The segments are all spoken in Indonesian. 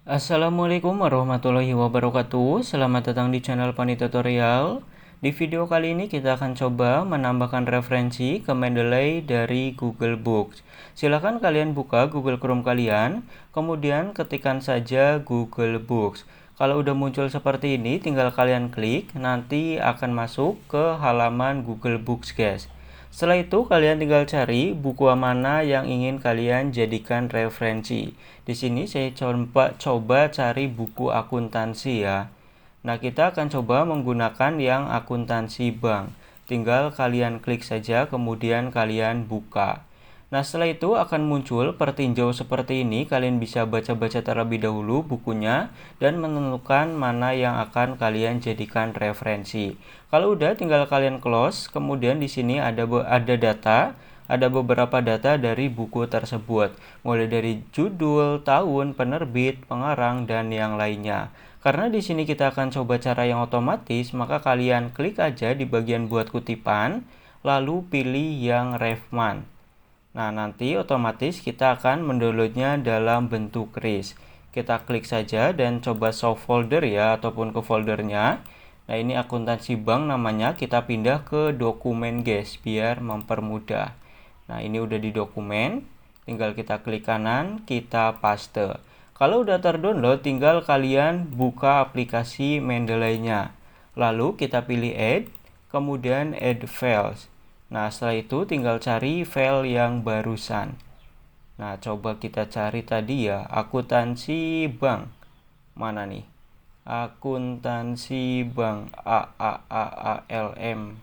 Assalamualaikum warahmatullahi wabarakatuh. Selamat datang di channel Pani Tutorial. Di video kali ini kita akan coba menambahkan referensi ke Mendeley dari Google Books. Silakan kalian buka Google Chrome kalian, kemudian ketikkan saja Google Books. Kalau udah muncul seperti ini, tinggal kalian klik, nanti akan masuk ke halaman Google Books, guys. Setelah itu kalian tinggal cari buku mana yang ingin kalian jadikan referensi. Di sini saya coba cari buku akuntansi ya. Nah, kita akan coba menggunakan yang akuntansi bank. Tinggal kalian klik saja, kemudian kalian buka. Nah, setelah itu akan muncul pertinjau seperti ini. Kalian bisa baca-baca terlebih dahulu bukunya dan menentukan mana yang akan kalian jadikan referensi. Kalau udah, tinggal kalian close. Kemudian di sini ada data, ada beberapa data dari buku tersebut, mulai dari judul, tahun, penerbit, pengarang, dan yang lainnya. Karena di sini kita akan coba cara yang otomatis, maka kalian klik aja di bagian buat kutipan, lalu pilih yang refman. Nah, nanti otomatis kita akan mendownloadnya dalam bentuk RIS. Kita klik saja dan coba show folder ya, ataupun ke foldernya. Nah, ini akuntansi bank namanya, kita pindah ke dokumen guys, biar mempermudah. Nah, ini udah di dokumen, tinggal kita klik kanan, kita paste. Kalau udah terdownload, tinggal kalian buka aplikasi Mendeley-nya. Lalu kita pilih add, kemudian add files. Nah, setelah itu tinggal cari file yang barusan. Nah, coba kita cari tadi ya, akuntansi bank. Mana nih? Akuntansi bank AAAALM.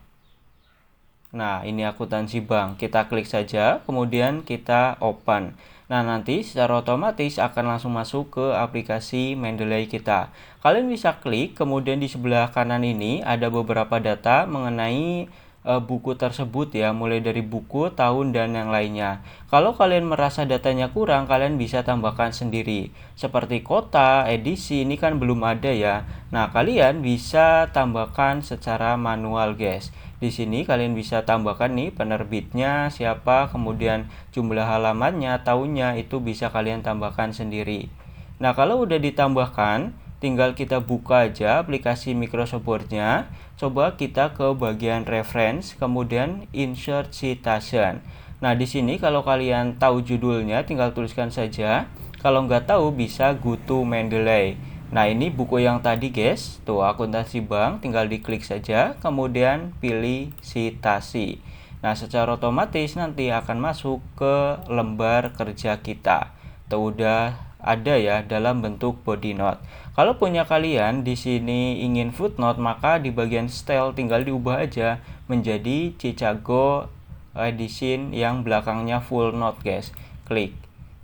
Nah, ini akuntansi bank. Kita klik saja, kemudian kita open. Nah, nanti secara otomatis akan langsung masuk ke aplikasi Mendeley kita. Kalian bisa klik, kemudian di sebelah kanan ini ada beberapa data mengenai buku tersebut ya, mulai dari buku, tahun, dan yang lainnya. Kalau kalian merasa datanya kurang, kalian bisa tambahkan sendiri. Seperti kota, edisi, ini kan belum ada ya. Nah, kalian bisa tambahkan secara manual, guys. Di sini kalian bisa tambahkan nih penerbitnya siapa, kemudian jumlah halamannya, tahunnya, itu bisa kalian tambahkan sendiri. Nah, kalau udah ditambahkan, tinggal kita buka aja aplikasi Microsoft Word-nya. Coba kita ke bagian reference, kemudian insert citation. Nah, di sini kalau kalian tahu judulnya, tinggal tuliskan saja. Kalau nggak tahu, bisa go to Mendeley. Nah, ini buku yang tadi guys, tuh akuntansi bank, tinggal diklik saja, kemudian pilih citasi. Nah, secara otomatis nanti akan masuk ke lembar kerja kita. Tuh udah ada ya dalam bentuk body note. Kalau punya kalian di sini ingin footnote, maka di bagian style tinggal diubah aja menjadi Chicago Edition yang belakangnya full note guys. Klik.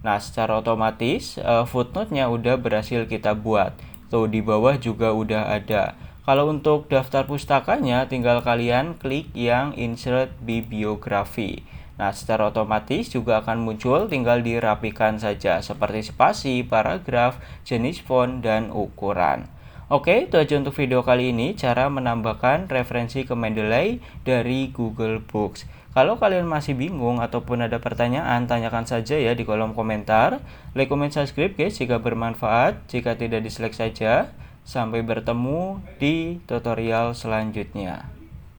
Nah, secara otomatis footnote-nya udah berhasil kita buat. Tuh di bawah juga udah ada. Kalau untuk daftar pustakanya, tinggal kalian klik yang insert bibliografi. Nah, secara otomatis juga akan muncul, tinggal dirapikan saja seperti spasi, paragraf, jenis font, dan ukuran. Oke, itu aja untuk video kali ini, cara menambahkan referensi ke Mendeley dari Google Books. Kalau kalian masih bingung ataupun ada pertanyaan, tanyakan saja ya di kolom komentar. Like, comment, subscribe guys jika bermanfaat. Jika tidak, dislike saja. Sampai bertemu di tutorial selanjutnya.